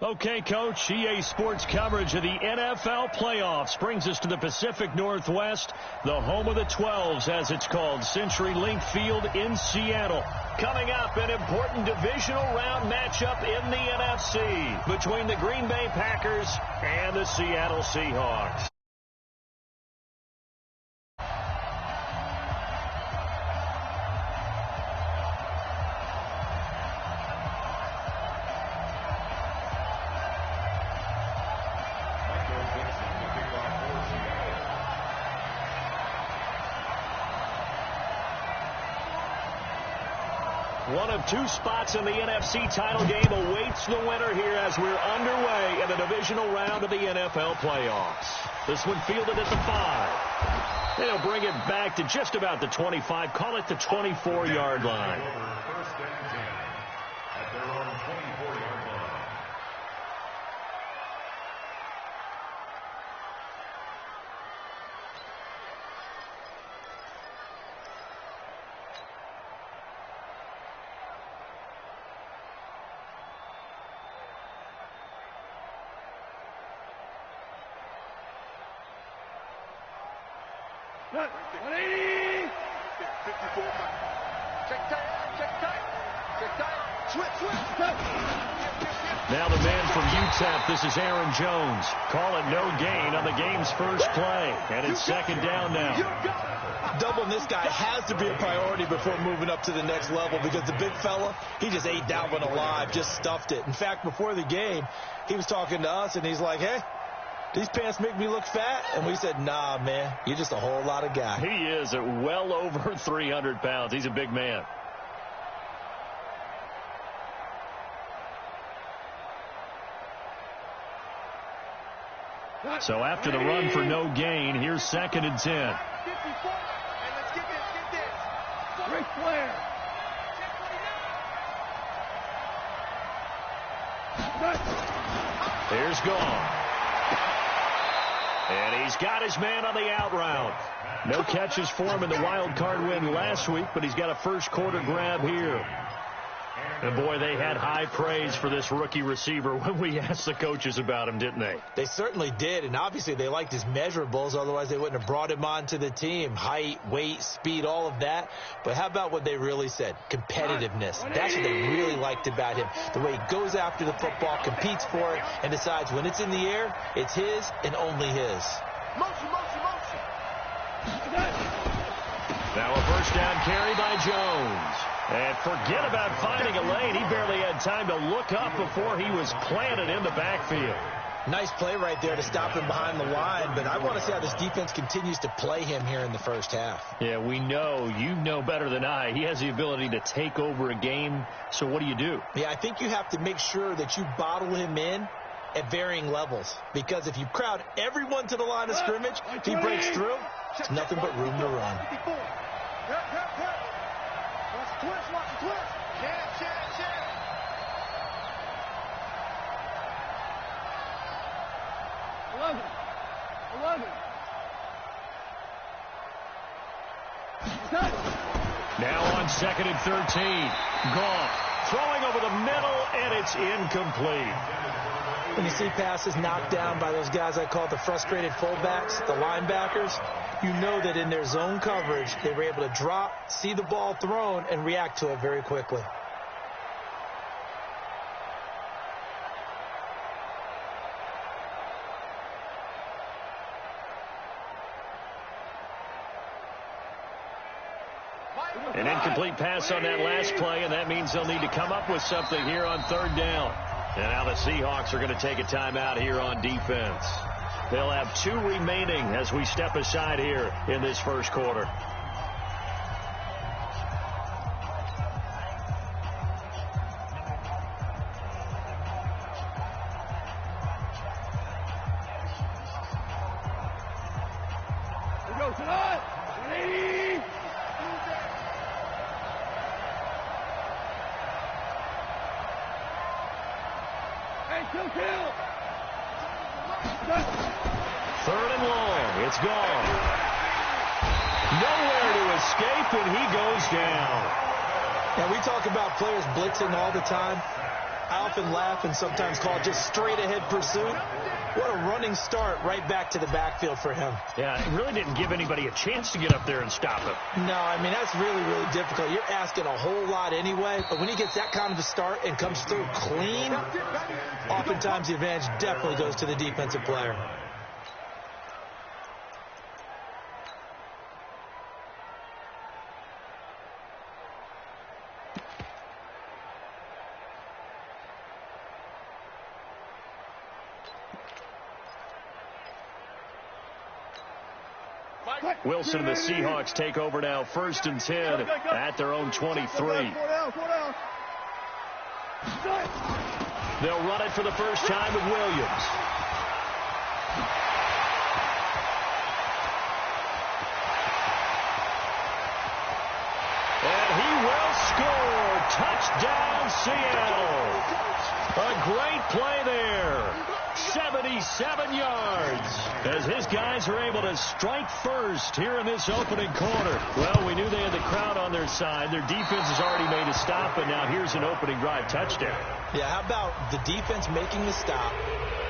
Okay, Coach, EA Sports coverage of the NFL playoffs brings us to the Pacific Northwest, the home of the 12s, as it's called, CenturyLink Field in Seattle. Coming up, an important divisional round matchup in the NFC between the Green Bay Packers and the Seattle Seahawks. One of two spots in the NFC title game awaits the winner here as we're underway in the divisional round of the NFL playoffs. This one fielded at the 5. They'll bring it back to just about the 25, call it the 24-yard line. First and 10 at their own 24-yard line. Check tight. Now the man from UTEP, this is Aaron Jones. Call it no gain on the game's first play. And it's second down now. Doubling this guy has to be a priority before moving up to the next level because the big fella, he just ate that one alive, just stuffed it. In fact, before the game, he was talking to us, and he's like, hey, these pants make me look fat. And we said, nah, man, you're just a whole lot of guy. He is at well over 300 pounds. He's a big man. So after the run for no gain, here's second and 10. Hey, let's get this. Great Flair. Here's gone. And he's got his man on the out route. No catches for him in the wild card win last week, but he's got a first quarter grab here. And, boy, they had high praise for this rookie receiver when we asked the coaches about him, didn't they? They certainly did, and obviously they liked his measurables. Otherwise, they wouldn't have brought him onto the team. Height, weight, speed, all of that. But how about what they really said? Competitiveness. That's what they really liked about him. The way he goes after the football, competes for it, and decides when it's in the air, it's his and only his. Motion. Now a first down carry by Jones. And forget about finding a lane. He barely had time to look up before he was planted in the backfield. Nice play right there to stop him behind the line, but I want to see how this defense continues to play him here in the first half. Yeah, we know. You know better than I. He has the ability to take over a game, so what do? Yeah, I think you have to make sure that you bottle him in at varying levels, because if you crowd everyone to the line of scrimmage, if he breaks through, it's nothing but room to run. Watch the twist. Check. 11. Now on second and 13. Goff throwing over the middle, and it's incomplete. When you see passes knocked down by those guys I call the frustrated fullbacks, the linebackers, you know that in their zone coverage, they were able to drop, see the ball thrown, and react to it very quickly. An incomplete pass on that last play, and that means they'll need to come up with something here on third down. And now the Seahawks are going to take a timeout here on defense. They'll have 2 remaining as we step aside here in this first quarter. We go tonight. 180. Hey, kill. Third and long. It's gone. Nowhere to escape, and he goes down. Now, we talk about players blitzing all the time. I often laugh and sometimes call just straight-ahead pursuit. What a running start right back to the backfield for him. Yeah, it really didn't give anybody a chance to get up there and stop him. No, I mean, that's really, really difficult. You're asking a whole lot anyway, but when he gets that kind of a start and comes through clean, oftentimes the advantage definitely goes to the defensive player. Wilson and the Seahawks take over now, 1st and 10 at their own 23. They'll run it for the first time with Williams. And he will score. Touchdown, Seattle. A great play there. 77 yards as his guys are able to strike first here in this opening quarter. Well, we knew they had the crowd on their side. Their defense has already made a stop, and now here's an opening drive touchdown. Yeah, how about the defense making the stop,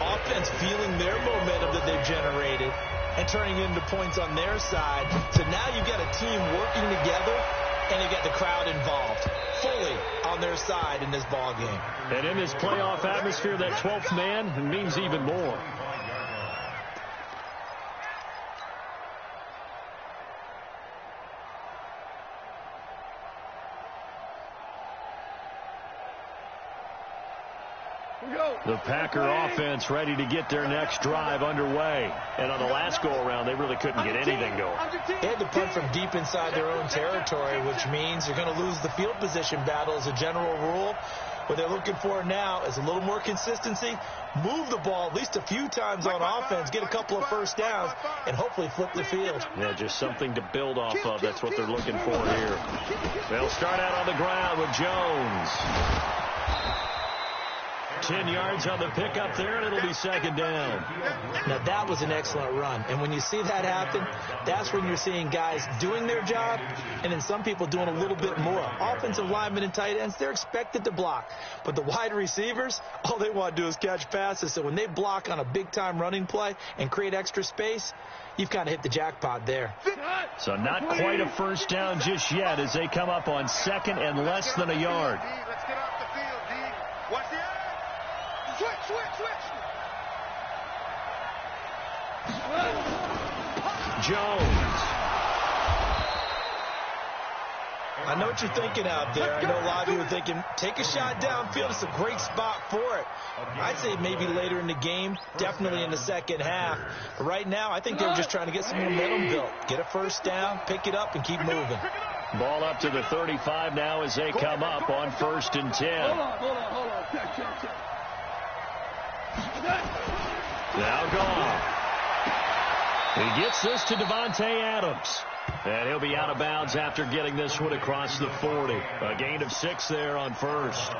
offense feeling their momentum that they've generated, and turning it into points on their side. So now you've got a team working together, and you got the crowd involved fully on their side in this ball game. And in this playoff atmosphere, that 12th man means even more. The Packer offense ready to get their next drive underway. And on the last go-around, they really couldn't get anything going. They had to punt from deep inside their own territory, which means they're going to lose the field position battle as a general rule. What they're looking for now is a little more consistency, move the ball at least a few times on offense, get a couple of first downs, and hopefully flip the field. Yeah, just something to build off of. That's what they're looking for here. They'll start out on the ground with Jones. 10 yards on the pickup there, and it'll be 2nd down. Now, that was an excellent run. And when you see that happen, that's when you're seeing guys doing their job and then some people doing a little bit more. Offensive linemen and tight ends, they're expected to block. But the wide receivers, all they want to do is catch passes. So when they block on a big-time running play and create extra space, you've kind of hit the jackpot there. So not quite a first down just yet as they come up on 2nd and less than a yard. Let's get off the field, D. Watch the edge. Switch. Jones. I know what you're thinking out there. I know a lot of you are thinking, take a shot downfield. It's a great spot for it. I'd say maybe later in the game, definitely in the second half. But right now, I think they were just trying to get some momentum built. Get a first down, pick it up, and keep moving. Ball up to the 35 now as they come up on 1st and 10. Hold on. Check. Now gone. He gets this to Devontae Adams. And he'll be out of bounds after getting this one across the 40. A gain of 6 there on 1st.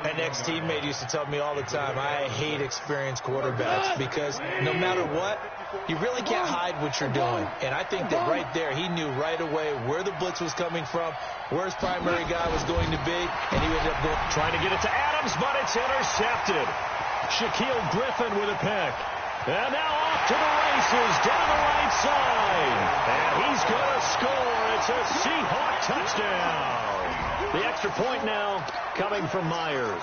An ex-teammate used to tell me all the time, I hate experienced quarterbacks because no matter what, you really can't hide what you're doing. And I think that right there, he knew right away where the blitz was coming from, where his primary guy was going to be, and he ended up trying to get it to Adams, but it's intercepted. Shaquille Griffin with a pick. And now off to the races, down the right side. And he's going to score. It's a Seahawk touchdown. The extra point now coming from Myers.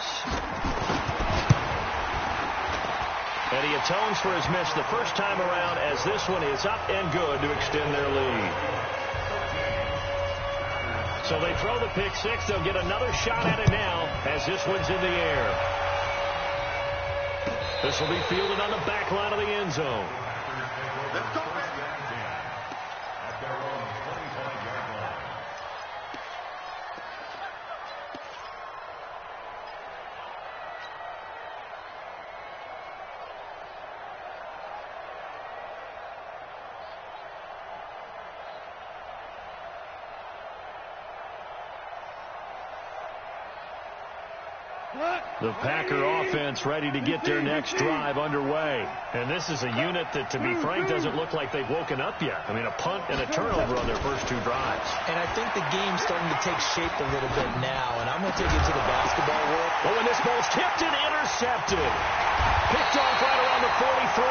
And he atones for his miss the first time around as this one is up and good to extend their lead. So they throw the pick 6. They'll get another shot at it now as this one's in the air. This will be fielded on the back line of the end zone. Let's go, The Packer offense ready to get their next drive underway. And this is a unit that, to be frank, doesn't look like they've woken up yet. I mean, a punt and a turnover on their first 2 drives. And I think the game's starting to take shape a little bit now. And I'm going to take it to the basketball world. Oh, and this ball almost tipped and intercepted. Picked off right around the 43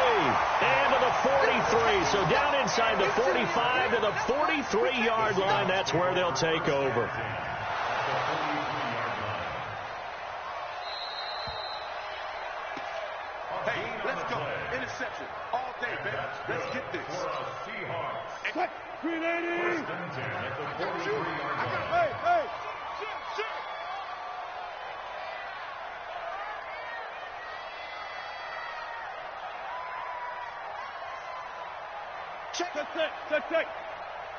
and to the 43. So down inside the 45 to the 43-yard line. That's where they'll take over. Hey, let's go. Interception all day, baby. Let's get this. Seahawks. 380. First and 10 at the 43-yard line. Hey. Shoot. Check.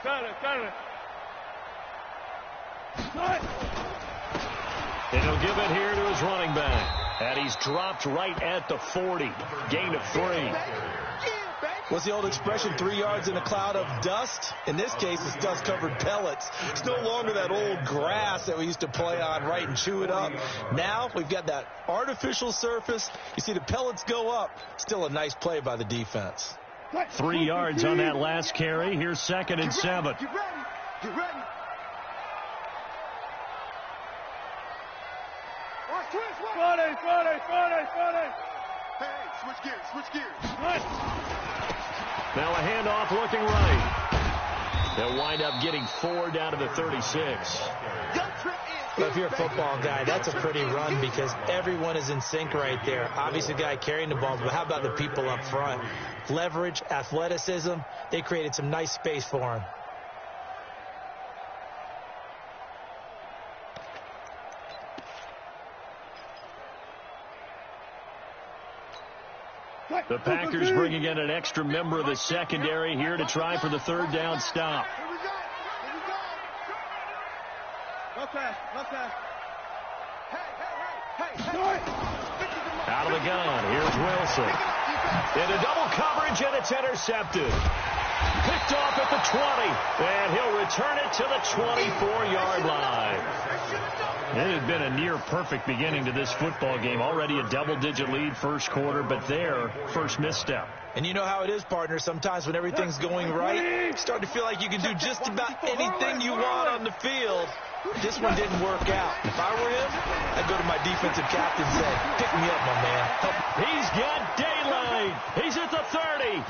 Got it. And he'll give it here to his running back. And he's dropped right at the 40. Gain of 3. What's the old expression, 3 yards in a cloud of dust? In this case, it's dust-covered pellets. It's no longer that old grass that we used to play on, right, and chew it up. Now we've got that artificial surface. You see the pellets go up. Still a nice play by the defense. 3 yards on that last carry. Here's 2nd and 7. Get ready. Hey, switch gears. Now a handoff looking right. They'll wind up getting 4 down to the 36. Well, if you're a football guy, that's a pretty run because everyone is in sync right there. Obviously, the guy carrying the ball, but how about the people up front? Leverage, athleticism, they created some nice space for him. The Packers bringing in an extra member of the secondary here to try for the 3rd down stop. Here we go. Okay. Hey. Out of the gun. Here's Wilson. Into double coverage, and it's intercepted. Picked off at the 20, and he'll return it to the 24-yard line. It had been a near-perfect beginning to this football game. Already a double-digit lead first quarter, but their first misstep. And you know how it is, partner. Sometimes when everything's going right, you start to feel like you can do just about anything you want on the field. This one didn't work out. If I were him, I'd go to my defensive captain and say, pick me up, my man. He's got daylight. He's at the 30.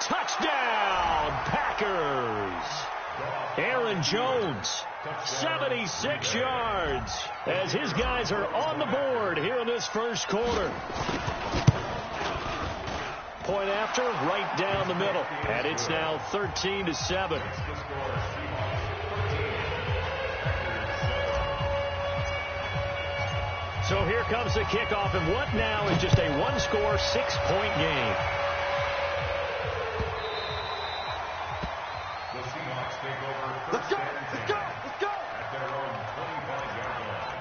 Touchdown, Packers. Aaron Jones, 76 yards, as his guys are on the board here in this first quarter. Point after, right down the middle. And it's now 13-7. So here comes the kickoff, and what now is just a one-score, 6-point game. The Seahawks take over Let's go. at their own 25-yard line.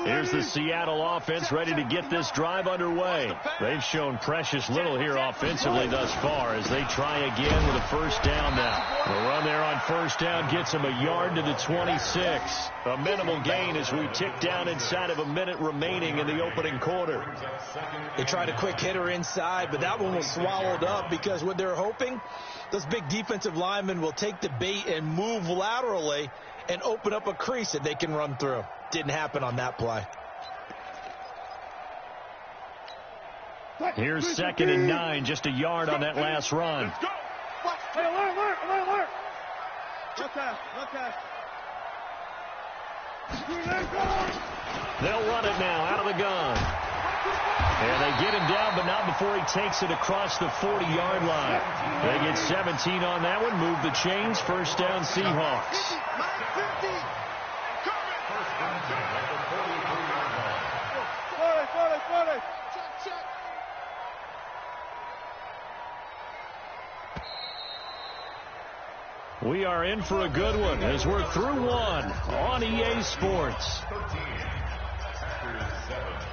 Here's the Seattle offense ready to get this drive underway. They've shown precious little here offensively thus far as they try again with a first down now. The run there on first down gets them a yard to the 26. A minimal gain as we tick down inside of a minute remaining in the opening quarter. They tried a quick hitter inside, but that one was swallowed up because what they're hoping, those big defensive linemen will take the bait and move laterally and open up a crease that they can run through. Didn't happen on that play. Here's 2nd and 9, just a yard on that last run. Hey, alert. Okay. They'll run it now out of the gun. And they get him down, but not before he takes it across the 40-yard line. They get 17 on that one, move the chains, first down Seahawks. We are in for a good one as we're through one on EA Sports. 13, Packers 7.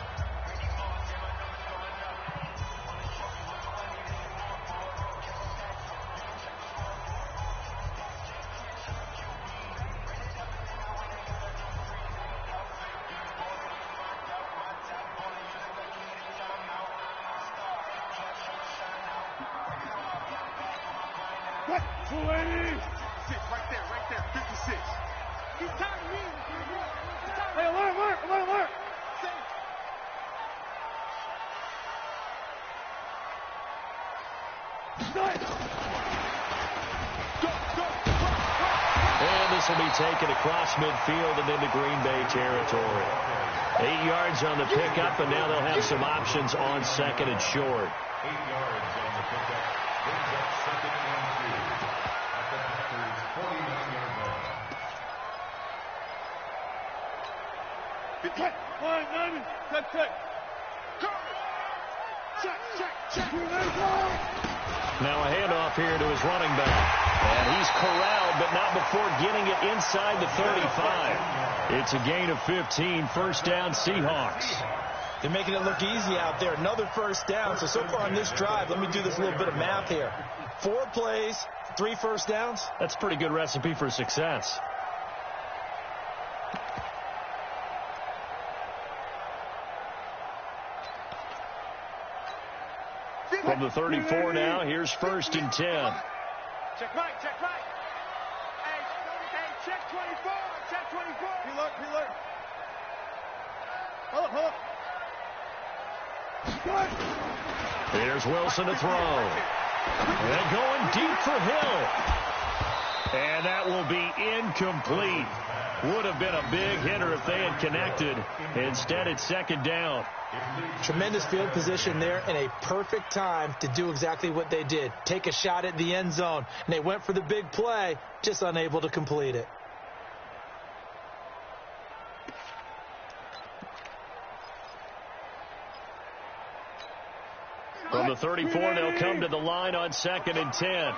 Right there, 56. He's tired me. Hey, alert. And this will be taken across midfield and into Green Bay territory. 8 yards on the pickup, and now they'll have some options on second and short. 8 yards on the pickup. Brings up second and 2 at the Packers' 49-yard line. 50. Check. Now a handoff here to his running back. And he's corralled, but not before getting it inside the 35. It's a gain of 15, first down Seahawks. They're making it look easy out there. Another first down. So far on this drive, let me do this little bit of math here. 4 plays, 3 first downs. That's a pretty good recipe for success. From the 34 now, here's first and 10. Check right. Hey, check 24. Preload. Hold up. Here's Wilson to throw. And going deep for Hill. And that will be incomplete. Would have been a big hitter if they had connected. Instead, it's second down. Tremendous field position there and a perfect time to do exactly what they did. Take a shot at the end zone. And they went for the big play, just unable to complete it. From the 34, they'll come to the line on second and 10.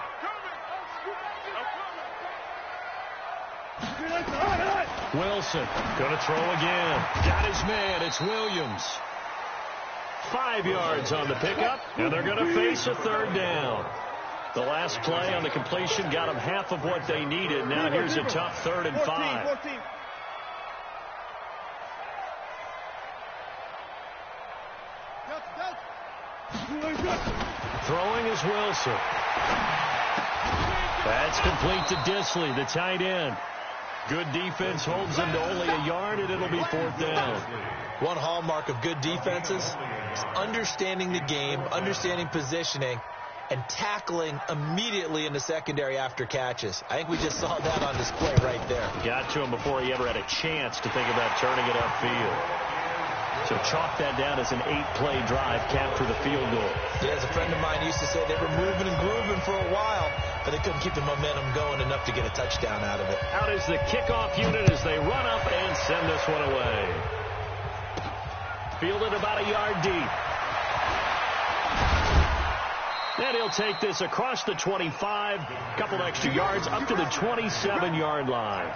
Wilson going to throw again. Got his man. It's Williams. 5 yards on the pickup, and they're going to face a third down. The last play on the completion got them half of what they needed. Now here's a tough 3rd and 5. 14. Throwing is Wilson. That's complete to Disley, the tight end. Good defense holds them to only a yard, and it'll be 4th down. One hallmark of good defenses is understanding the game, understanding positioning, and tackling immediately in the secondary after catches. I think we just saw that on display right there. Got to him before he ever had a chance to think about turning it upfield. So chalk that down as an 8-play drive, capture the field goal. Yeah, as a friend of mine used to say, they were moving and grooving for a while, but they couldn't keep the momentum going enough to get a touchdown out of it. Out is the kickoff unit as they run up and send this one away. Fielded about a yard deep. And he'll take this across the 25, couple extra yards up to the 27-yard line.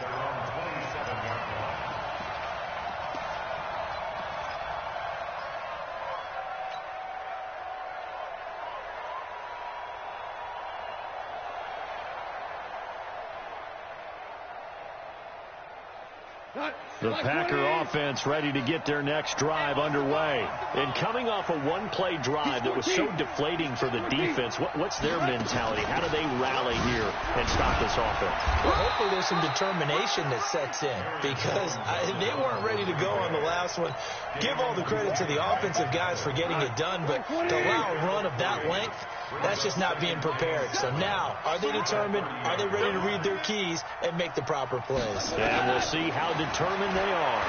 The Packer offense ready to get their next drive underway. And coming off a one-play drive that was so deflating for the defense, what's their mentality? How do they rally here and stop this offense? Well, hopefully there's some determination that sets in, because they weren't ready to go on the last one. Give all the credit to the offensive guys for getting it done, but to allow a run of that length, that's just not being prepared. So now, are they determined? Are they ready to read their keys and make the proper plays? And we'll see how determined they are.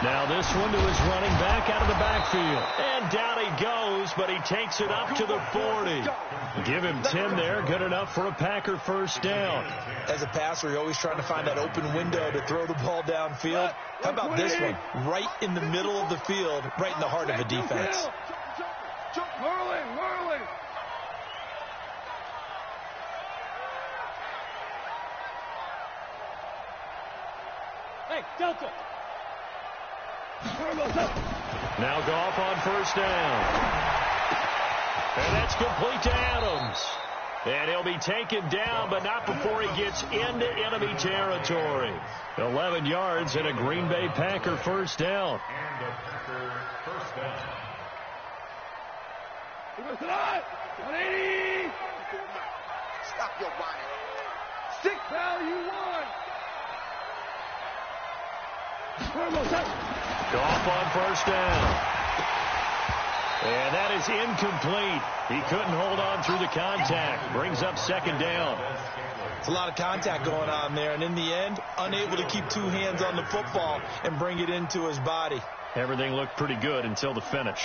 Now this one to his running back out of the backfield. And down he goes, but he takes it up to the 40. Give him 10 there, good enough for a Packer first down. As a passer, you're always trying to find that open window to throw the ball downfield. How about this one? Right in the middle of the field, right in the heart of a defense. Hurley. Hey, Delta. Now Goff on first down. And that's complete to Adams. And he'll be taken down, but not before he gets into enemy territory. 11 yards and a Green Bay Packer first down. And a Packer first down. 180. Stop your whining. 6 value 1. Off on first down. And that is incomplete. He couldn't hold on through the contact. Brings up second down. It's a lot of contact going on there, and in the end, unable to keep two hands on the football and bring it into his body. Everything looked pretty good until the finish.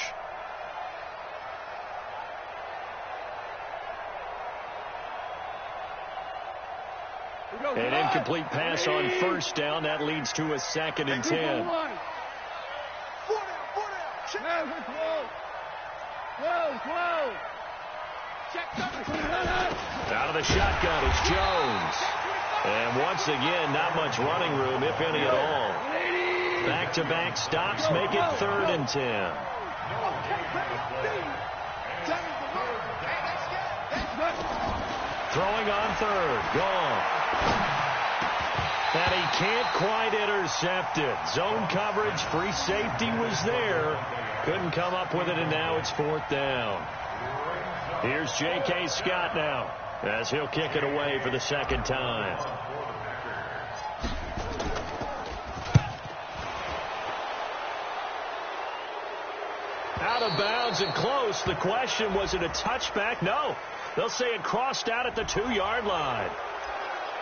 An incomplete pass on first down. That leads to a 2nd and 10. 4 down. Close. Check. Out of the shotgun is Jones. And once again, not much running room, if any at all. Back-to-back stops make it 3rd and 10. Throwing on 3rd. Gone. And he can't quite intercept it. Zone coverage, free safety was there. Couldn't come up with it, and now it's 4th down. Here's J.K. Scott now, as he'll kick it away for the 2nd time. Out of bounds and close. The question, was it a touchback? No. They'll say it crossed out at the 2-yard line.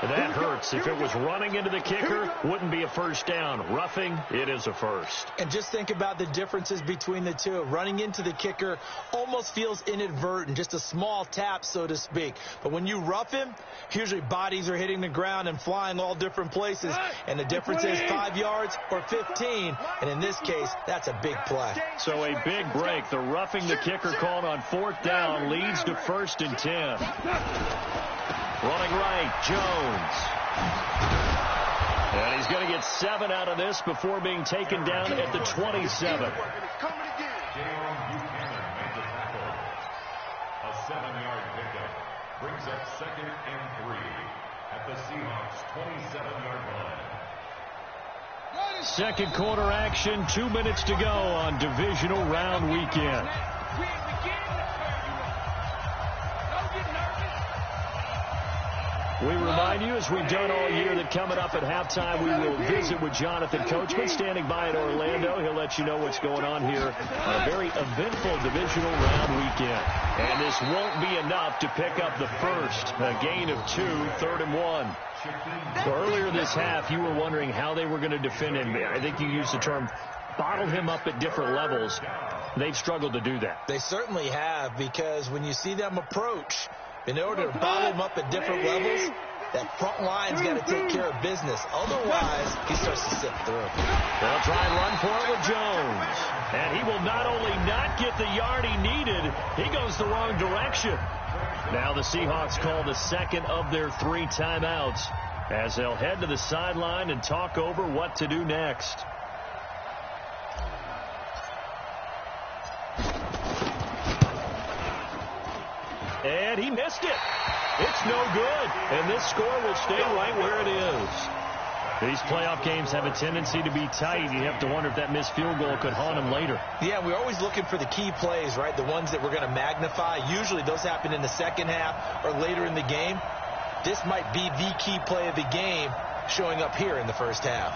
That hurts. If it was running into the kicker, wouldn't be a first down. Roughing, it is a first. And just think about the differences between the two. Running into the kicker almost feels inadvertent, just a small tap, so to speak. But when you rough him, usually bodies are hitting the ground and flying all different places. And the difference is 5 yards or 15. And in this case, that's a big play. So a big break. The roughing the kicker called on 4th down leads to 1st and 10. Running right, Jones. And he's going to get 7 out of this before being taken down at the 27. Jalen Buchanan made the tackle. A 7-yard pickup brings up 2nd and 3 at the Seahawks' 27-yard line. Second quarter action, 2 minutes to go on divisional round weekend. We remind you, as we've done all year, that coming up at halftime, we will visit with Jonathan Coachman standing by in Orlando. He'll let you know what's going on here on a very eventful divisional round weekend. And this won't be enough to pick up the first. A gain of 2, 3rd and 1. So earlier this half, you were wondering how they were going to defend him. I think you used the term bottle him up at different levels. They've struggled to do that. They certainly have, because when you see them approach, in order to bottle him up at different levels, that front line's got to take care of business. Otherwise, he starts to slip through. They'll try and run for it with Jones. And he will not only not get the yard he needed, he goes the wrong direction. Now the Seahawks call the 2nd of their 3 timeouts as they'll head to the sideline and talk over what to do next. And he missed it. It's no good. And this score will stay right where it is. These playoff games have a tendency to be tight. You have to wonder if that missed field goal could haunt him later. Yeah, we're always looking for the key plays, right? The ones that we're going to magnify. Usually those happen in the second half or later in the game. This might be the key play of the game showing up here in the first half.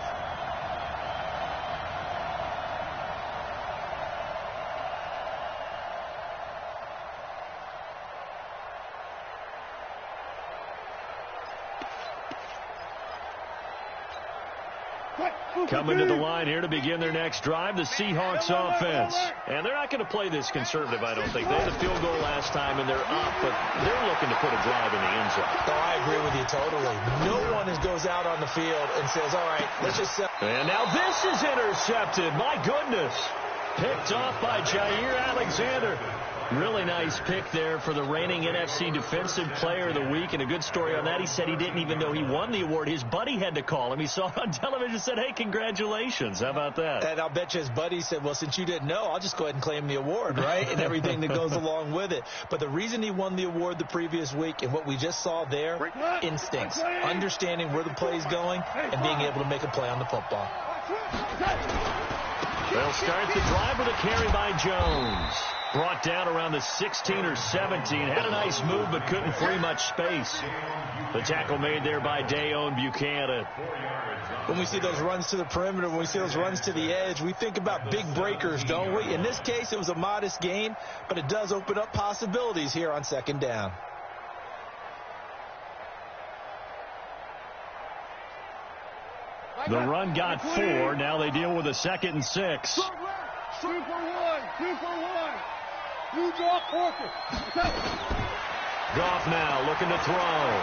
Coming to the line here to begin their next drive, the Seahawks offense. And they're not going to play this conservative, I don't think. They had a field goal last time, and they're up, but they're looking to put a drive in the end zone. Oh, I agree with you totally. No one goes out on the field and says, all right, let's just... And now this is intercepted. My goodness. Picked off by Jair Alexander. Really nice pick there for the reigning NFC Defensive Player of the Week. And a good story on that. He said he didn't even know he won the award. His buddy had to call him. He saw it on television and said, hey, congratulations. How about that? And I'll bet you his buddy said, well, since you didn't know, I'll just go ahead and claim the award, right? And everything that goes along with it. But the reason he won the award the previous week and what we just saw there, instincts, understanding where the play's going and being able to make a play on the football. They'll start the drive with a carry by Jones. Brought down around the 16 or 17. Had a nice move, but couldn't free much space. The tackle made there by Dayon Buchanan. When we see those runs to the perimeter, when we see those runs to the edge, we think about big breakers, don't we? In this case, it was a modest gain, but it does open up possibilities here on second down. The run got 4. Now they deal with a 2nd and 6. 2 for 1. 2 for 1. You drop Parker. Goff now looking to throw.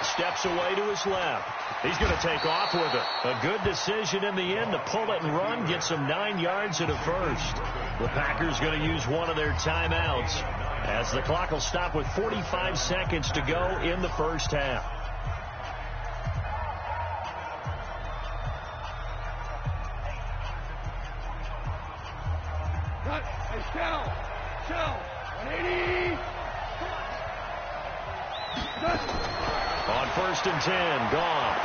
Steps away to his left. He's going to take off with it. A good decision in the end to pull it and run. Get some 9 yards at a first. The Packers going to use one of their timeouts as the clock will stop with 45 seconds to go in the first half. Shell. 180. On 1st and 10, Goff.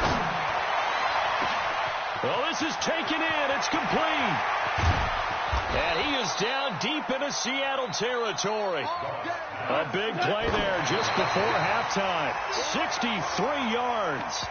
Well, this is taken in. It's complete. And he is down deep into Seattle territory. A big play there just before halftime. 63 yards.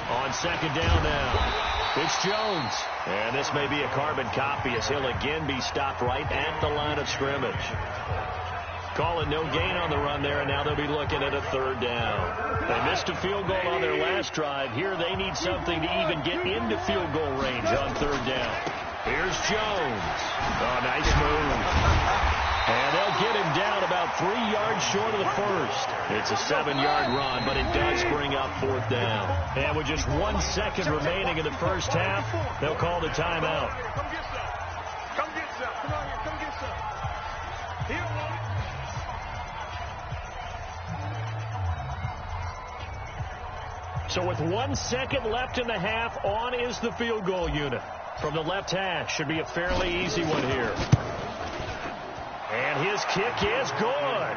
On 2nd down now, it's Jones. And this may be a carbon copy as he'll again be stopped right at the line of scrimmage. Calling no gain on the run there, and now they'll be looking at a 3rd down. They missed a field goal on their last drive. Here they need something to even get into field goal range on 3rd down. Here's Jones. Oh, nice move. And they'll get him down about 3 yards short of the first. It's a 7-yard run, but it does bring up 4th down. And with just 1 second remaining in the first half, they'll call the timeout. Come get some. Come get some. Come on here. Come get some. Here, So with 1 second left in the half, on is the field goal unit. From the left hash, should be a fairly easy one here. And his kick is good.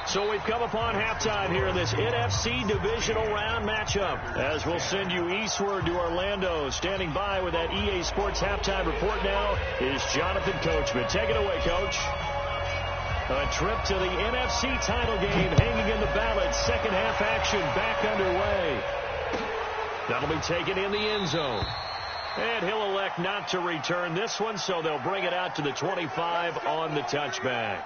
So we've come upon halftime here in this NFC divisional round matchup. As we'll send you eastward to Orlando. Standing by with that EA Sports halftime report now is Jonathan Coachman. Take it away, Coach. A trip to the NFC title game hanging in the balance. Second half action back underway. That'll be taken in the end zone. And he'll elect not to return this one, so they'll bring it out to the 25 on the touchback.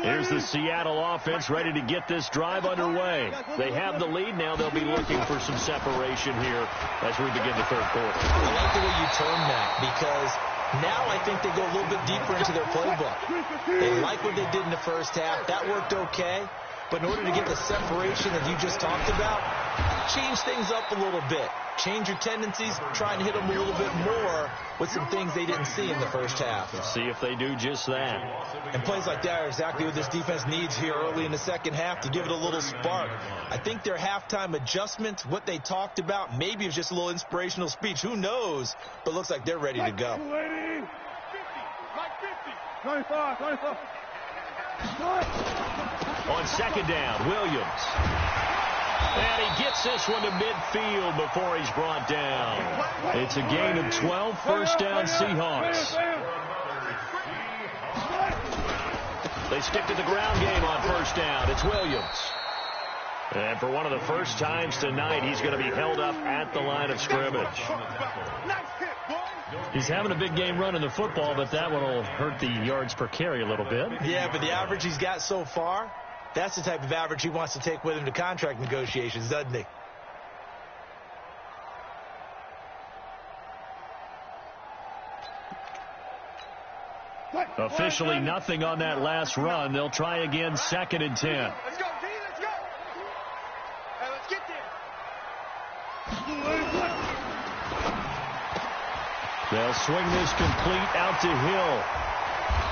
Here's the Seattle offense ready to get this drive underway. They have the lead. Now they'll be looking for some separation here as we begin the 3rd quarter. I like the way you term that, because now I think they go a little bit deeper into their playbook. They like what they did in the first half. That worked okay. But in order to get the separation that you just talked about, change things up a little bit. Change your tendencies, try and hit them a little bit more with some things they didn't see in the first half. Let's see if they do just that. And plays like that are exactly what this defense needs here early in the second half to give it a little spark. I think their halftime adjustment, what they talked about, maybe it's just a little inspirational speech. Who knows? But looks like they're ready to go. 25. On 2nd down, Williams. And he gets this one to midfield before he's brought down. It's a gain of 12, 1st down Seahawks. They stick to the ground game on 1st down. It's Williams. And for one of the first times tonight, he's going to be held up at the line of scrimmage. He's having a big game running the football, but that one will hurt the yards per carry a little bit. Yeah, but the average he's got so far, that's the type of average he wants to take with him to contract negotiations, doesn't he? Officially nothing on that last run. They'll try again, 2nd and 10. Let's go, D. Let's go. Hey, let's get there. They'll They'll swing this complete out to Hill.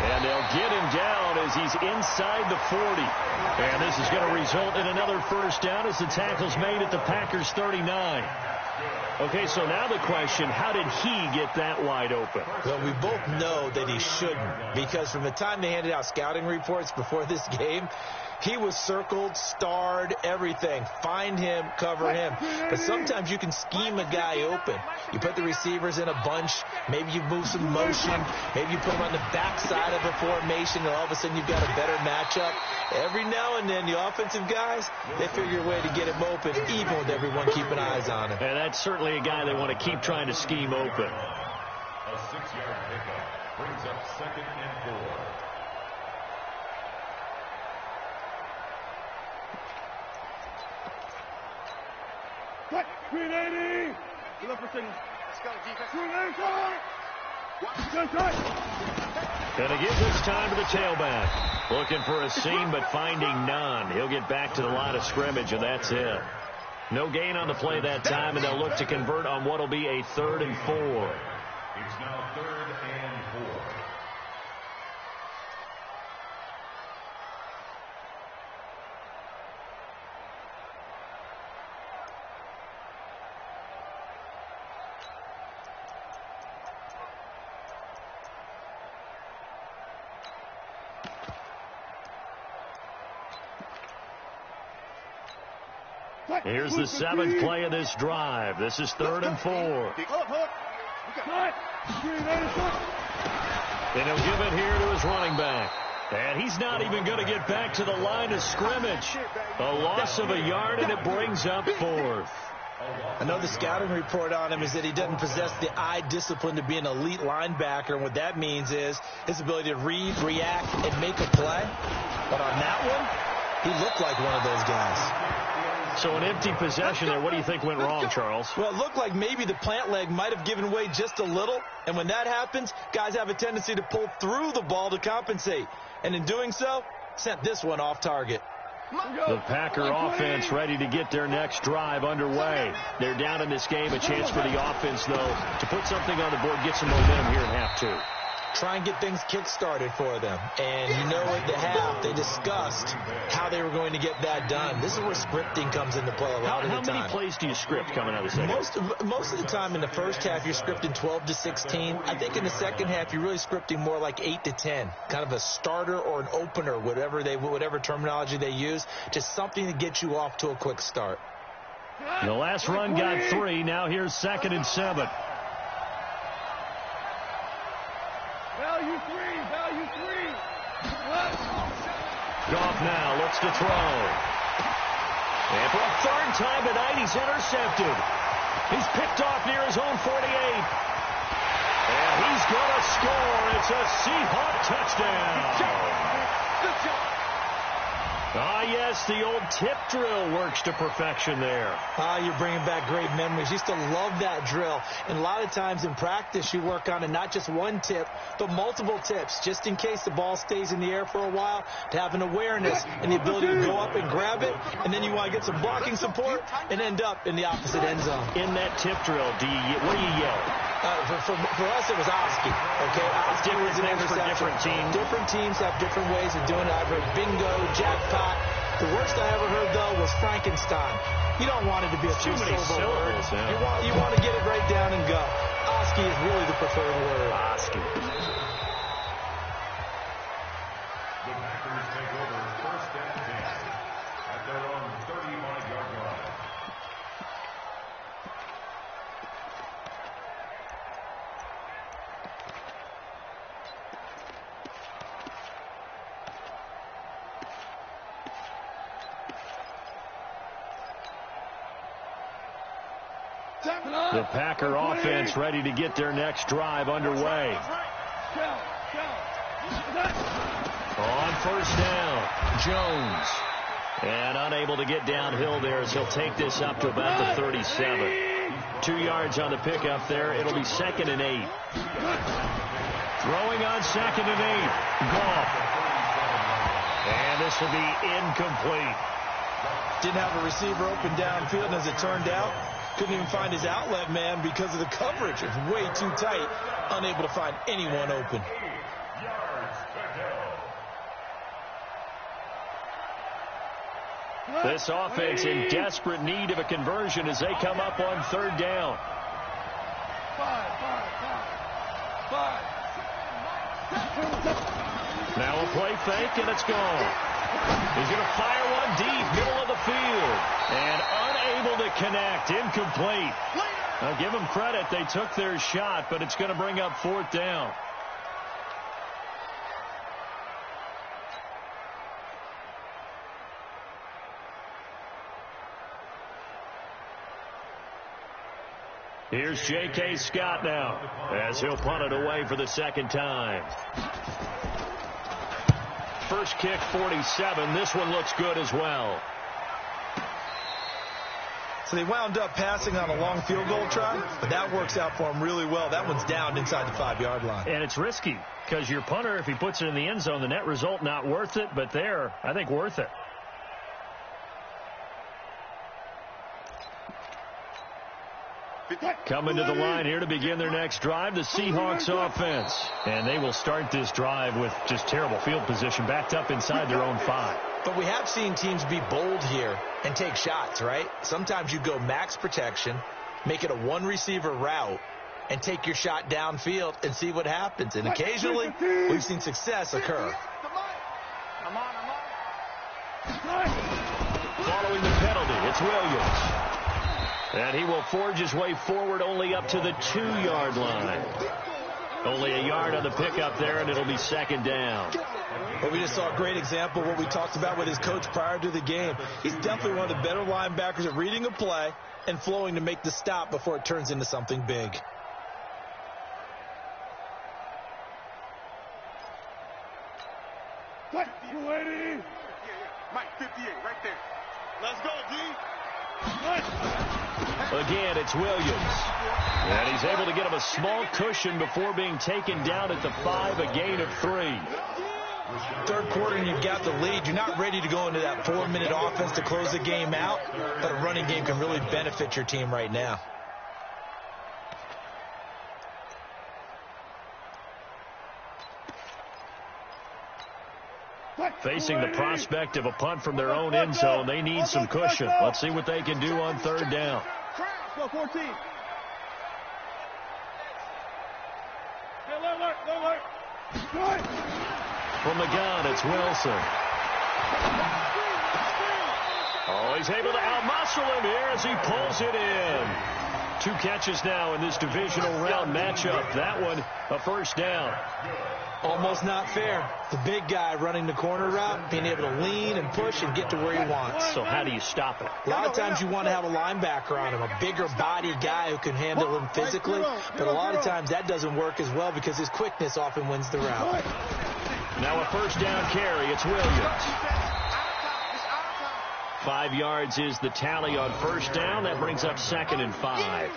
And they'll get him down as he's inside the 40. And this is going to result in another first down as the tackle's made at the Packers' 39. Okay, so now the question, how did he get that wide open? Well, we both know that he shouldn't, because from the time they handed out scouting reports before this game, he was circled, starred, everything. Find him, cover him. But sometimes you can scheme a guy open. You put the receivers in a bunch. Maybe you move some motion. Maybe you put them on the backside of a formation, and all of a sudden you've got a better matchup. Every now and then, the offensive guys, they figure a way to get him open, even with everyone keeping eyes on him. And that's certainly a guy they want to keep trying to scheme open. A 6-yard pickup brings up 2nd and 4. Cut. 380. Look for signal. Let's go, defense. 380. Going to give this time to the tailback. Looking for a seam, but finding none. He'll get back to the line of scrimmage, and that's it. No gain on the play that time, and they'll look to convert on what will be a 3rd and 4. It's now 3rd and 4. Here's the 7th play of this drive. This is 3rd and 4. Cut. And he'll give it here to his running back. And he's not even going to get back to the line of scrimmage. A loss of a yard, and it brings up 4th. I know the scouting report on him is that he doesn't possess the eye discipline to be an elite linebacker. And what that means is his ability to read, react, and make a play. But on that one, he looked like one of those guys. So an empty possession there. What do you think went wrong, Charles? Well, it looked like maybe the plant leg might have given way just a little. And when that happens, guys have a tendency to pull through the ball to compensate. And in doing so, sent this one off target. The Packer offense ready to get their next drive underway. They're down in this game. A chance for the offense, though, to put something on the board, get some momentum here in half 2. Try and get things kick-started for them. And you know at the half, they discussed how they were going to get that done. This is where scripting comes into play a lot of the time. How many plays do you script coming out of the second? Most of the time in the first half, you're scripting 12 to 16. I think in the second half, you're really scripting more like 8 to 10. Kind of a starter or an opener, whatever terminology they use. Just something to get you off to a quick start. The last run got 3. Now here's 2nd and 7. Value 3. Goff now looks to throw. And for a 3rd time tonight, he's intercepted. He's picked off near his own 48. And he's going to score. It's a Seahawk touchdown. Good job. Ah, yes, the old tip drill works to perfection there. You're bringing back great memories. Used to love that drill. And a lot of times in practice, you work on it, not just one tip, but multiple tips, just in case the ball stays in the air for a while, to have an awareness and the ability to go up and grab it, and then you want to get some blocking support and end up in the opposite end zone. In that tip drill, what do you yell? For us, it was Oski. Okay, Oski was an for interception. different teams. Different teams have different ways of doing it. I've heard bingo, jackpot. The worst I ever heard, though, was Frankenstein. You don't want it to be a Too many syllable word. syllables. You want to get it right down and go. Oski is really the preferred word. Oski. The Packers take over 1st and 10 at their own 35-yard line. The Packer offense ready to get their next drive underway. On 1st down, Jones. And unable to get downhill there as he'll take this up to about the 37. 2 yards on the pickup there. It'll be 2nd and 8. Throwing on 2nd and 8. Goff. And this will be incomplete. Didn't have a receiver open downfield, and as it turned out, Couldn't even find his outlet man because of the coverage. It was way too tight, unable to find anyone open. This offense in desperate need of a conversion as they come up on third down. Now a play fake, and it's gone. He's going to fire one deep, middle of the field, and unable to connect, incomplete. I'll give them credit. They took their shot, but it's going to bring up fourth down. Here's J.K. Scott now as he'll punt it away for the second time. First kick, 47. This one looks good as well. So they wound up passing on a long field goal try, but that works out for them really well. That one's down inside the 5-yard line. And it's risky because your punter, if he puts it in the end zone, the net result not worth it, but there, I think worth it. Coming to the line here to begin their next drive, the Seahawks offense. And they will start this drive with just terrible field position, backed up inside their own 5. But we have seen teams be bold here and take shots, right? Sometimes you go max protection, make it a one-receiver route, and take your shot downfield and see what happens. And occasionally, we've seen success occur. Following the penalty, it's Williams. And he will forge his way forward only up to the 2-yard line. Only a yard on the pickup there, and it'll be second down. Well, we just saw a great example of what we talked about with his coach prior to the game. He's definitely one of the better linebackers at reading a play and flowing to make the stop before it turns into something big. What? 280. Mike, 58, right there. Let's go, D. Again, it's Williams. And he's able to get him a small cushion before being taken down at the 5, a gain of 3. Third quarter and you've got the lead. You're not ready to go into that 4-minute offense to close the game out, but a running game can really benefit your team right now. Facing the prospect of a punt from their own end zone, they need some cushion. Let's see what they can do on third down. Go 14. Hey, alert. From the gun, it's Wilson. Oh, he's able to outmuscle him here as he pulls it in. 2 catches now in this divisional round matchup. That one, a first down. Almost not fair. The big guy running the corner route, being able to lean and push and get to where he wants. So how do you stop it? A lot of times you want to have a linebacker on him, a bigger body guy who can handle him physically, but a lot of times that doesn't work as well because his quickness often wins the route. Now a first down carry. It's Williams. 5 yards is the tally on first down. That brings up 2nd and 5.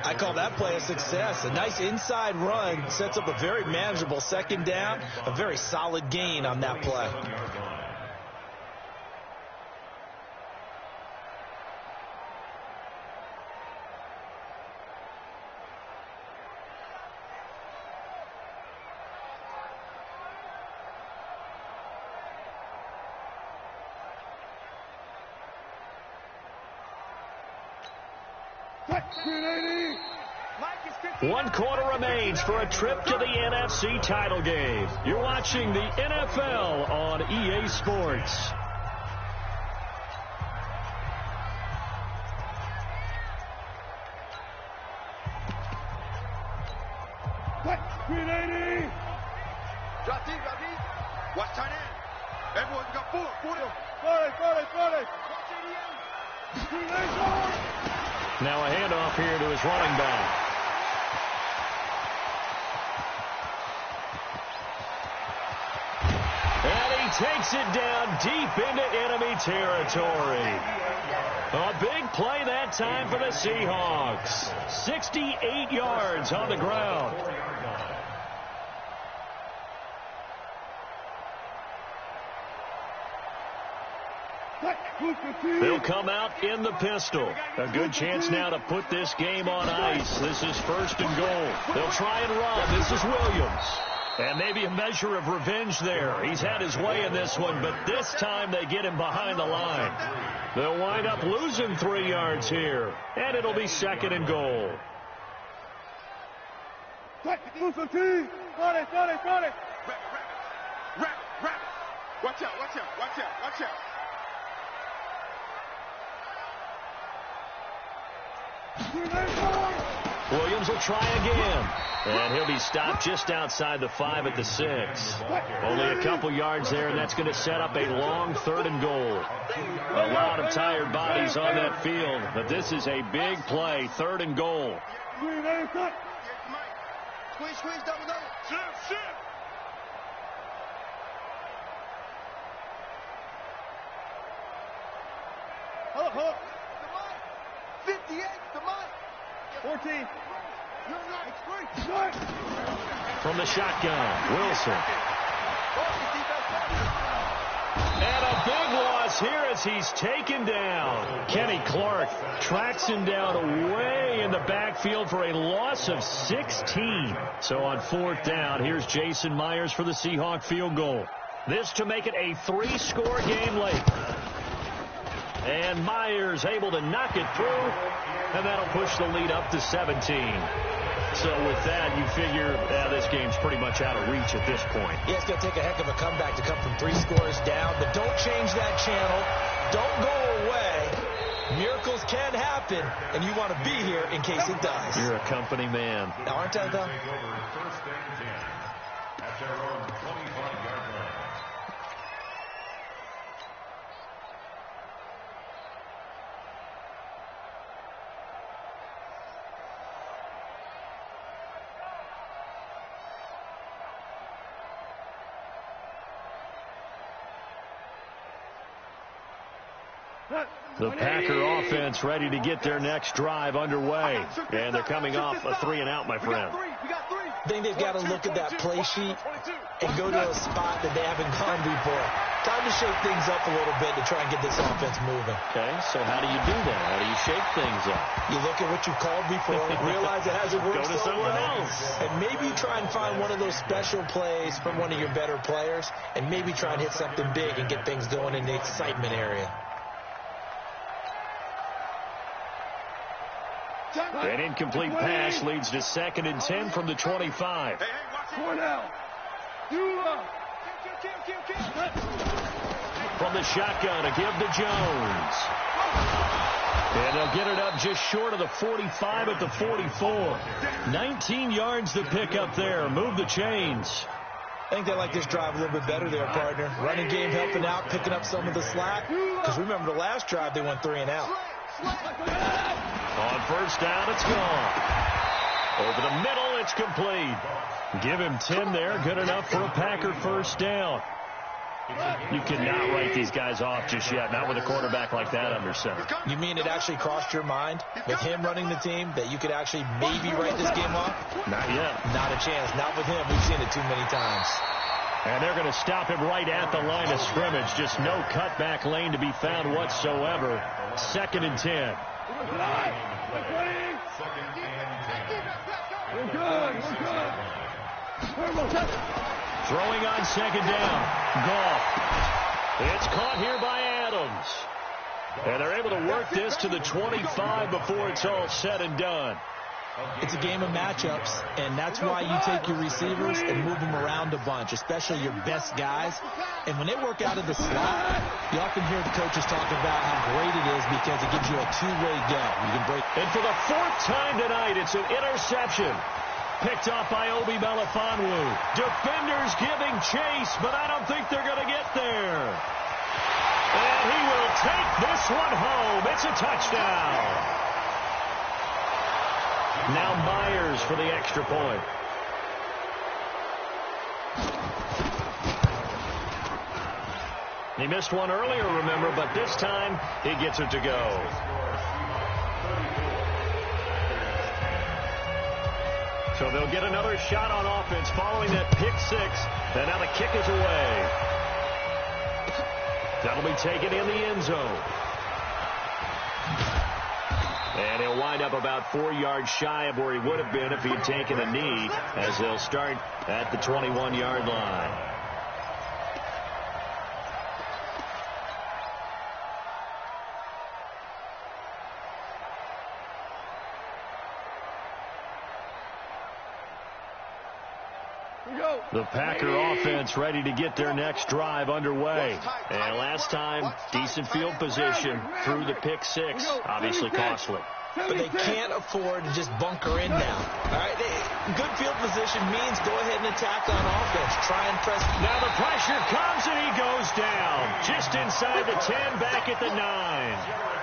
I call that play a success. A nice inside run sets up a very manageable second down, a very solid gain on that play. One quarter remains for a trip to the NFC title game. You're watching the NFL on EA Sports. Green 80. Drop deep. Watch tight end. Everyone, you got 4. 40. Now a handoff here to his running back. And he takes it down deep into enemy territory. A big play that time for the Seahawks. 68 yards on the ground. They'll come out in the pistol. A good chance now to put this game on ice. This is 1st and goal. They'll try and run. This is Williams. And maybe a measure of revenge there. He's had his way in this one, but this time they get him behind the line. They'll wind up losing 3 yards here, and it'll be 2nd and goal. Got it. Watch out. Williams will try again. And he'll be stopped just outside the 5 at the 6. Only a couple yards there, and that's going to set up a long 3rd and goal. A lot of tired bodies on that field, but this is a big play, 3rd and goal. Squeeze, double. Shift. 58, the mic. 14. From the shotgun, Wilson. And a big loss here as he's taken down. Kenny Clark tracks him down way in the backfield for a loss of 16. So on 4th down, here's Jason Myers for the Seahawk field goal. This to make it a 3-score game late. And Myers able to knock it through, and that'll push the lead up to 17. So with that, you figure this game's pretty much out of reach at this point. Yeah, it's going to take a heck of a comeback to come from 3 scores down, but don't change that channel. Don't go away. Miracles can happen, and you want to be here in case it does. You're a company man. Now, aren't I, though? 1st and 10 at their own 25-yard line. The Packer offense ready to get their next drive underway. And they're coming off a 3-and-out, my friend. I think they've got to look at that play sheet and go to a spot that they haven't gone before. Time to shake things up a little bit to try and get this offense moving. Okay, so how do you do that? How do you shake things up? You look at what you've called before, realize it hasn't worked Go to so someone well, else. and maybe you try and find one of those special plays from one of your better players, and maybe try and hit something big and get things going in the excitement area. An incomplete pass leads to 2nd and 10 from the 25. From the shotgun, a give to Jones. And they'll get it up just short of the 45 at the 44. 19 yards to pick up there. Move the chains. I think they like this drive a little bit better there, partner. Running game helping out, picking up some of the slack. Because remember, the last drive they went 3-and-out. On 1st down, it's gone. Over the middle, it's complete. Give him 10 there. Good enough for a Packer 1st down. You cannot write these guys off just yet, not with a quarterback like that under center. You mean it actually crossed your mind with him running the team that you could actually maybe write this game off? Not yet. Not a chance. Not with him. We've seen it too many times. And they're going to stop him right at the line of scrimmage. Just no cutback lane to be found whatsoever. 2nd and 10. Throwing on 2nd down. Goff. It's caught here by Adams. And they're able to work this to the 25 before it's all said and done. It's a game of matchups, and that's why you take your receivers and move them around a bunch, especially your best guys. And when they work out of the slot, you often hear the coaches talk about how great it is because it gives you a two-way go. You can break. And for the 4th time tonight, it's an interception. Picked off by Obi Melifonwu. Defenders giving chase, but I don't think they're going to get there. And he will take this one home. It's a touchdown. Now Myers for the extra point. He missed one earlier, remember, but this time he gets it to go. So they'll get another shot on offense following that pick 6. And now the kick is away. That'll be taken in the end zone. And he'll wind up about 4 yards shy of where he would have been if he had taken a knee, as they'll start at the 21-yard line. The Packer offense ready to get their next drive underway. And last time, decent field position through the pick six. Obviously costly. But they can't afford to just bunker in now. All right, good field position means go ahead and attack on offense. Try and press. Now the pressure comes and he goes down. Just inside the 10, back at the 9.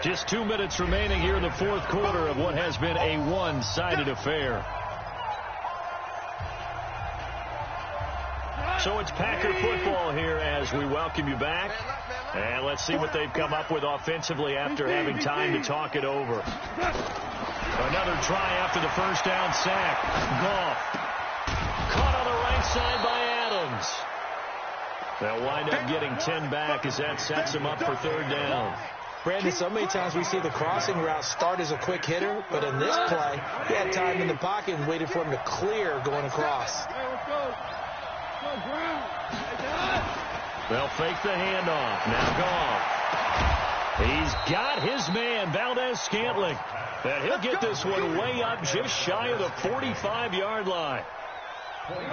Just 2 minutes remaining here in the fourth quarter of what has been a one-sided affair. So it's Packer football here as we welcome you back. And let's see what they've come up with offensively after having time to talk it over. Another try after the first down sack. Goff. Caught on the right side by Adams. They'll wind up getting 10 back as that sets them up for third down. Brandon, so many times we see the crossing route start as a quick hitter, but in this play, he had time in the pocket and waited for him to clear going across. They'll fake the handoff. Now Goff. He's got his man, Valdez-Scantling. And he'll get this one way up just shy of the 45-yard line.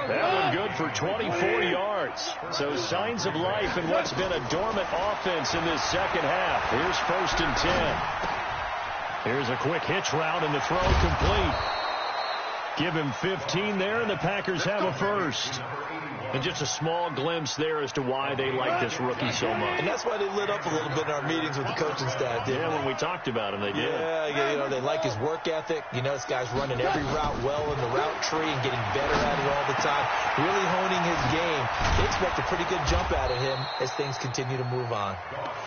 That one good for 24 yards. So signs of life in what's been a dormant offense in this second half. Here's 1st and 10. Here's a quick hitch route and the throw complete. Give him 15 there, and the Packers have a first. And just a small glimpse there as to why they like this rookie so much. And that's why they lit up a little bit in our meetings with the coaching staff. Yeah, when we talked about him, they did. Yeah, you know, they like his work ethic. You know, this guy's running every route well in the route tree and getting better at it all the time. Really honing his game. They expect a pretty good jump out of him as things continue to move on.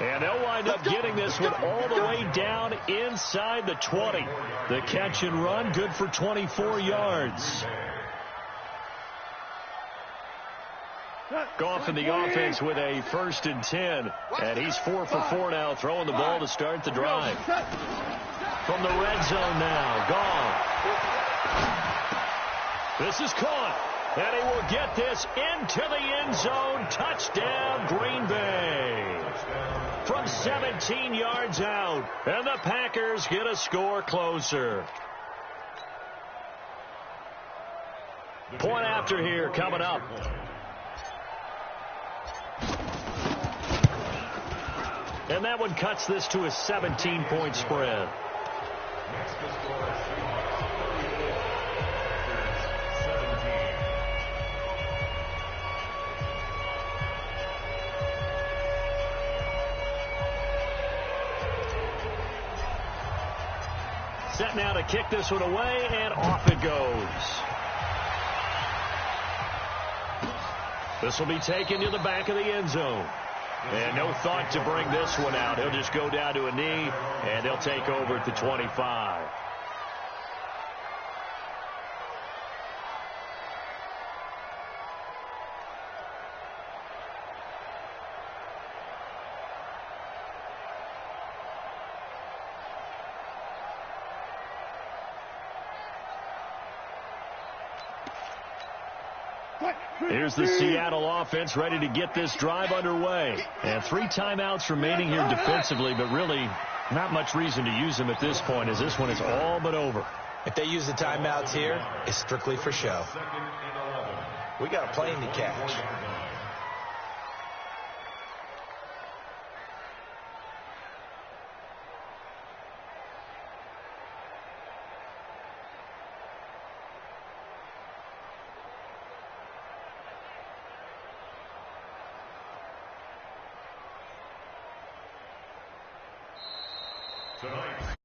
And they'll wind up getting this one all the way down inside the 20. The catch and run, good for 24 yards. Goff in the offense with a 1st and 10. And he's 4 for 4 now, throwing the ball to start the drive. From the red zone now, Goff. This is caught. And he will get this into the end zone. Touchdown, Green Bay. From 17 yards out. And the Packers get a score closer. Point after here coming up. And that one cuts this to a 17-point spread. Set now to kick this one away, and off it goes. This will be taken to the back of the end zone. And no thought to bring this one out. He'll just go down to a knee, and he'll take over at the 25. Here's the Seattle offense ready to get this drive underway. And 3 timeouts remaining here defensively, but really not much reason to use them at this point, as this one is all but over. If they use the timeouts here, it's strictly for show. We got a plane to catch. Tonight.